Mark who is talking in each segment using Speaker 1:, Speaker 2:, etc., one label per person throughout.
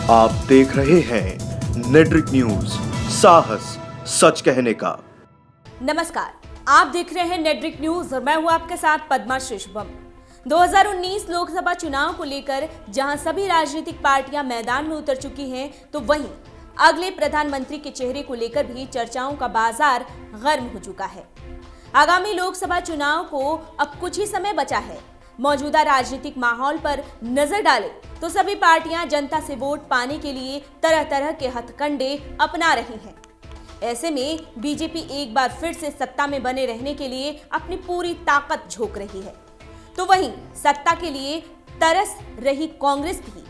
Speaker 1: आप देख रहे हैं नेट्रिक न्यूज, साहस सच कहने का।
Speaker 2: नमस्कार, आप देख रहे हैं नेट्रिक न्यूज और मैं हूं आपके साथ पद्मा शुभम। 2019 लोकसभा चुनाव को लेकर जहां सभी राजनीतिक पार्टियां मैदान में उतर चुकी हैं, तो वहीं अगले प्रधानमंत्री के चेहरे को लेकर भी चर्चाओं का बाजार गर्म हो चुका है। आगामी लोकसभा चुनाव को अब कुछ ही समय बचा है। मौजूदा राजनीतिक माहौल पर नजर डालें तो सभी पार्टियां जनता से वोट पाने के लिए तरह तरह के हथकंडे अपना रही हैं। ऐसे में बीजेपी एक बार फिर से सत्ता में बने रहने के लिए अपनी पूरी ताकत झोंक रही है, तो वहीं सत्ता के लिए तरस रही कांग्रेस भी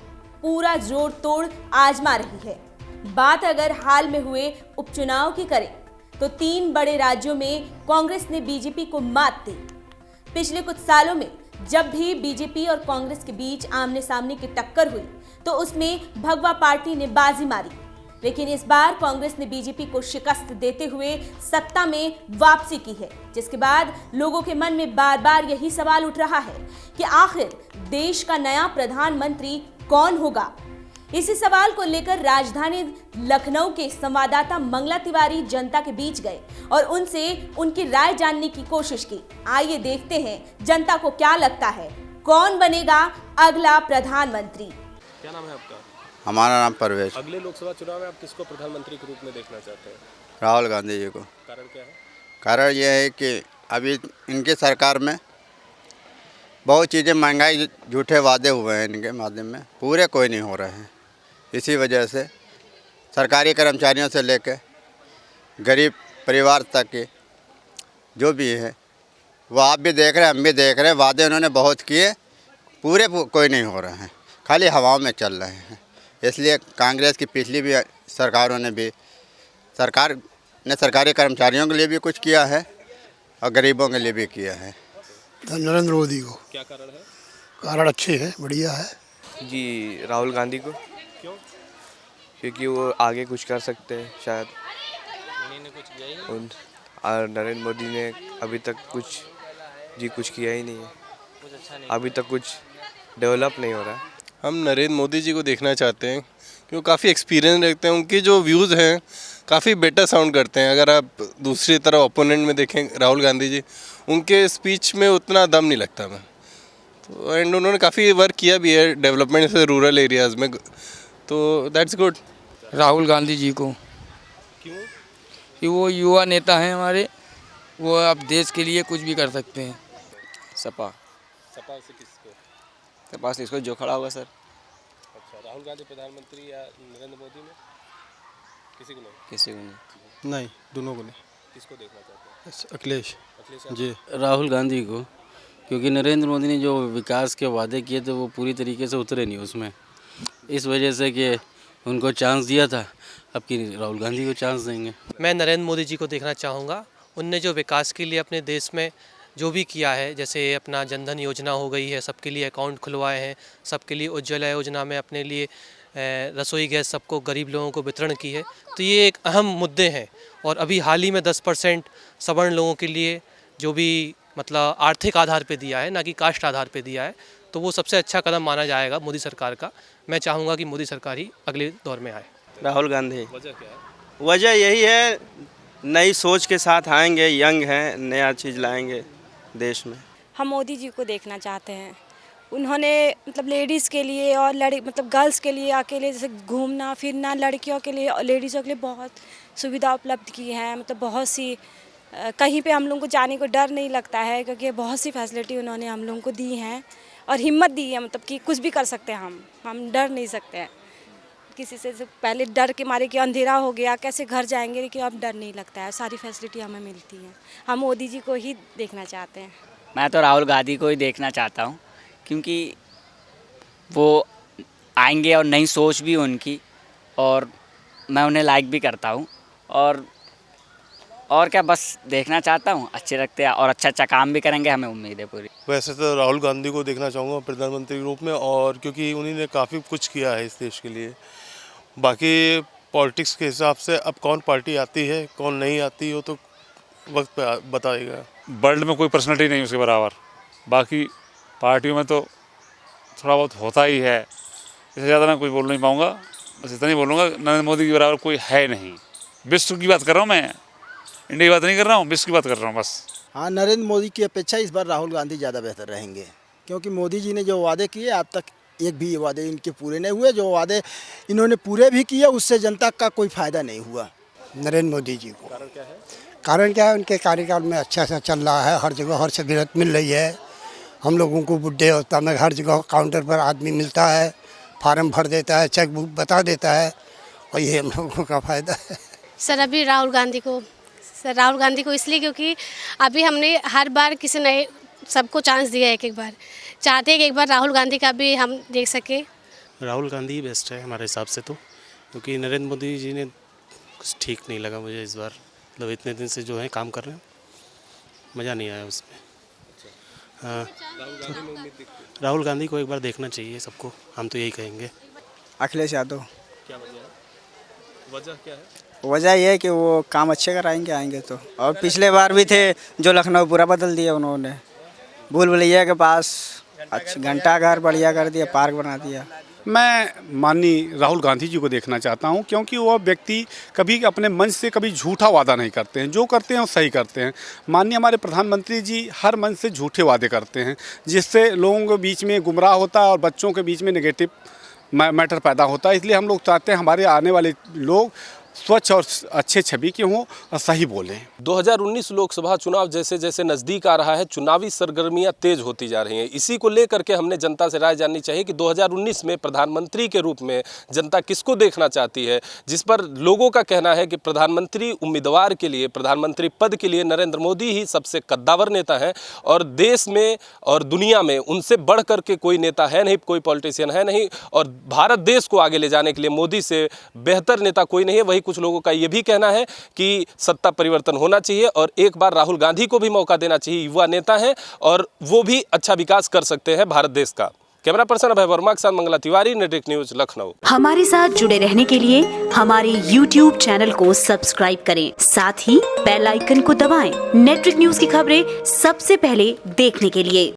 Speaker 2: पूरा जोड़ तोड़ आजमा रही है। बात अगर हाल में हुए उपचुनाव की करें तो 3 बड़े राज्यों में कांग्रेस ने बीजेपी को मात दी। पिछले कुछ सालों में जब भी बीजेपी और कांग्रेस के बीच आमने सामने की टक्कर हुई तो उसमें भगवा पार्टी ने बाजी मारी, लेकिन इस बार कांग्रेस ने बीजेपी को शिकस्त देते हुए सत्ता में वापसी की है, जिसके बाद लोगों के मन में बार बार यही सवाल उठ रहा है कि आखिर देश का नया प्रधानमंत्री कौन होगा। इसी सवाल को लेकर राजधानी लखनऊ के संवाददाता मंगला तिवारी जनता के बीच गए और उनसे उनकी राय जानने की कोशिश की। आइए देखते हैं जनता को क्या लगता है, कौन बनेगा अगला प्रधानमंत्री।
Speaker 3: क्या नाम है आपका?
Speaker 4: हमारा नाम परवेश।
Speaker 3: अगले लोकसभा चुनाव में आप किसको प्रधानमंत्री के रूप में देखना चाहते हैं?
Speaker 4: राहुल गांधी जी को।
Speaker 3: कारण क्या है?
Speaker 4: कारण यह है कि अभी इनकी सरकार में बहुत चीज़ें, महंगाई, झूठे वादे हुए हैं इनके माध्यम में, पूरे कोई नहीं हो रहे हैं। इसी वजह से सरकारी कर्मचारियों से लेकर गरीब परिवार तक के जो भी है वो आप भी देख रहे हैं, हम भी देख रहे हैं, वादे उन्होंने बहुत किए, पूरे कोई नहीं हो रहे हैं, खाली हवाओं में चल रहे हैं। इसलिए कांग्रेस की पिछली भी सरकारों ने भी सरकारी कर्मचारियों के लिए भी कुछ किया है और गरीबों के लिए भी किया है।
Speaker 5: नरेंद्र मोदी को।
Speaker 3: क्या कारण है?
Speaker 5: कारण अच्छे हैं, बढ़िया है
Speaker 6: जी। राहुल गांधी को।
Speaker 3: क्यों?
Speaker 6: क्योंकि वो आगे कुछ कर सकते हैं शायद।
Speaker 3: उन्होंने कुछ किया ही नहीं।
Speaker 6: और नरेंद्र मोदी ने अभी तक कुछ किया ही नहीं है।
Speaker 3: कुछ अच्छा नहीं।
Speaker 6: अभी तक कुछ डेवलप नहीं हो रहा है।
Speaker 7: हम नरेंद्र मोदी जी को देखना चाहते हैं क्योंकि काफ़ी एक्सपीरियंस रखते हैं। उनके जो व्यूज़ हैं काफ़ी बेटर साउंड करते हैं। अगर आप दूसरी तरफ ओपोनेंट में देखें राहुल गांधी जी, उनके स्पीच में उतना दम नहीं लगता मैं तो। एंड उन्होंने काफ़ी वर्क किया भी है डेवलपमेंट से रूरल एरियाज़ में, तो दैट्स गुड।
Speaker 8: राहुल गांधी जी को।
Speaker 3: क्यों?
Speaker 8: कि वो युवा नेता हैं हमारे, वो अब देश के लिए कुछ भी कर सकते हैं।
Speaker 6: सपा
Speaker 3: से किसको?
Speaker 6: सपा से इसको जो खड़ा होगा सर।
Speaker 3: अच्छा, राहुल गांधी प्रधानमंत्री या नरेंद्र मोदी में किसी को नहीं?
Speaker 6: किसी को नहीं।
Speaker 5: नहीं, दोनों को नहीं।
Speaker 3: किसको देखना चाहते हैं?
Speaker 5: अखिलेश जी।
Speaker 9: राहुल गांधी को, क्योंकि नरेंद्र मोदी ने जो विकास के वादे किए थे वो पूरी तरीके से उतरे नहीं उसमें, इस वजह से कि उनको चांस दिया था, अब कि राहुल गांधी को चांस देंगे।
Speaker 10: मैं नरेंद्र मोदी जी को देखना चाहूँगा। उनने जो विकास के लिए अपने देश में जो भी किया है, जैसे अपना जनधन योजना हो गई है, सबके लिए अकाउंट खुलवाए हैं, सबके लिए उज्ज्वला योजना में अपने लिए रसोई गैस सबको गरीब लोगों को वितरण की है, तो ये एक अहम मुद्दे हैं। और अभी हाल ही में 10% सवर्ण लोगों के लिए जो भी मतलब आर्थिक आधार पे दिया है, ना कि कास्ट आधार पे दिया है, तो वो सबसे अच्छा कदम माना जाएगा मोदी सरकार का। मैं चाहूँगा कि मोदी सरकार ही अगले दौर में आए।
Speaker 6: राहुल गांधी।
Speaker 3: वजह क्या है?
Speaker 6: वजह यही है, नई सोच के साथ आएंगे, यंग हैं, नया चीज़ लाएंगे देश में।
Speaker 11: हम मोदी जी को देखना चाहते हैं। उन्होंने मतलब लेडीज़ के लिए और मतलब गर्ल्स के लिए अकेले जैसे घूमना फिरना, लड़कियों के लिए और लेडीज़ों के लिए बहुत सुविधा उपलब्ध की है। मतलब बहुत सी कहीं पे हम लोगों को जाने को डर नहीं लगता है, क्योंकि बहुत सी फैसिलिटी उन्होंने हम लोगों को दी हैं और हिम्मत दी है, मतलब कि कुछ भी कर सकते हैं हम डर नहीं सकते हैं किसी से। पहले डर के मारे कि अंधेरा हो गया, कैसे घर जाएंगे, लेकिन अब डर नहीं लगता है, सारी फैसिलिटी हमें मिलती है। हम मोदी जी को ही देखना चाहते हैं।
Speaker 12: मैं तो राहुल गांधी को ही देखना चाहता हूँ, क्योंकि वो आएंगे और नई सोच भी उनकी, और मैं उन्हें लाइक भी करता हूँ। और क्या, बस देखना चाहता हूँ, अच्छे लगते हैं और अच्छा काम भी करेंगे, हमें उम्मीद है पूरी।
Speaker 5: वैसे तो राहुल गांधी को देखना चाहूँगा प्रधानमंत्री के रूप में, और क्योंकि उन्होंने काफ़ी कुछ किया है इस देश के लिए। बाकी पॉलिटिक्स के हिसाब से अब कौन पार्टी आती है कौन नहीं आती हो तो वक्त पे बताएगा।
Speaker 13: वर्ल्ड में कोई पर्सनालिटी नहीं उसके बराबर। बाकी पार्टियों में तो थोड़ा बहुत होता ही है, इससे ज़्यादा मैं कुछ बोल नहीं पाऊँगा। बस इतना ही बोलूँगा, नरेंद्र मोदी के बराबर कोई है नहीं। विश्व की बात कर रहा हूँ मैं, इंडिया की बात नहीं कर रहा हूँ, विश्व की बात कर रहा हूँ बस।
Speaker 14: हाँ, नरेंद्र मोदी की अपेक्षा इस बार राहुल गांधी ज़्यादा बेहतर रहेंगे, क्योंकि मोदी जी ने जो वादे किए आज तक एक भी वादे इनके पूरे नहीं हुए। जो वादे इन्होंने पूरे भी किए उससे जनता का कोई फ़ायदा नहीं हुआ।
Speaker 15: नरेंद्र मोदी जी को कारण क्या है, उनके कार्यकाल में अच्छा सा चल रहा है, हर जगह हर सहूलियत मिल रही है। हम लोगों को बुढ़े अवस्था में हर जगह काउंटर पर आदमी मिलता है, फार्म भर देता है, चेक बुक बता देता है, और ये हम लोगों का फ़ायदा है।
Speaker 16: सर अभी राहुल गांधी को इसलिए क्योंकि अभी हमने हर बार किसी नए सबको चांस दिया है, एक बार चाहते हैं कि एक बार राहुल गांधी का भी हम देख सकें।
Speaker 10: राहुल गांधी ही बेस्ट है हमारे हिसाब से तो, क्योंकि नरेंद्र मोदी जी ने कुछ ठीक नहीं लगा मुझे इस बार। मतलब इतने दिन से जो है काम कर रहे हैं, मज़ा नहीं आया उसमें। हाँ, राहुल गांधी को एक बार देखना चाहिए सबको, हम तो यही कहेंगे।
Speaker 17: अखिलेश यादव।
Speaker 3: क्या वजह क्या है?
Speaker 17: वजह यह है कि वो काम अच्छे कराएंगे आएंगे तो, और पिछले बार भी थे जो लखनऊ पूरा बदल दिया उन्होंने। भूल भुलैया के पास अच्छा घंटाघर बढ़िया कर दिया, पार्क बना दिया।
Speaker 18: मैं माननीय राहुल गांधी जी को देखना चाहता हूं, क्योंकि वह व्यक्ति कभी अपने मंच से कभी झूठा वादा नहीं करते हैं, जो करते हैं वो सही करते हैं। माननीय हमारे प्रधानमंत्री जी हर मंच से झूठे वादे करते हैं, जिससे लोगों के बीच में गुमराह होता है और बच्चों के बीच में नेगेटिव मैटर पैदा होता है। इसलिए हम लोग चाहते हैं हमारे आने वाले लोग स्वच्छ और अच्छे छवि के हों और सही बोलें।
Speaker 3: 2019 लोकसभा चुनाव जैसे जैसे नज़दीक आ रहा है, चुनावी सरगर्मियां तेज होती जा रही हैं। इसी को लेकर के हमने जनता से राय जाननी चाहिए कि 2019 में प्रधानमंत्री के रूप में जनता किसको देखना चाहती है, जिस पर लोगों का कहना है कि प्रधानमंत्री उम्मीदवार के लिए, प्रधानमंत्री पद के लिए नरेंद्र मोदी ही सबसे कद्दावर नेता हैं और देश में और दुनिया में उनसे बढ़ कर के कोई नेता है नहीं, कोई पॉलिटिशियन है नहीं, और भारत देश को आगे ले जाने के लिए मोदी से बेहतर नेता कोई नहीं है। वही कुछ लोगों का ये भी कहना है कि सत्ता परिवर्तन होना चाहिए और एक बार राहुल गांधी को भी मौका देना चाहिए। युवा नेता हैं और वो भी अच्छा विकास कर सकते हैं भारत देश का। कैमरा पर्सन अभय वर्मा के साथ मंगला तिवारी, नेटवर्क न्यूज, लखनऊ।
Speaker 19: हमारे साथ जुड़े रहने के लिए हमारे YouTube चैनल को सब्सक्राइब करें, साथ ही बेल आइकन को दबाएं। नेटवर्क न्यूज की खबरें सबसे पहले देखने के लिए।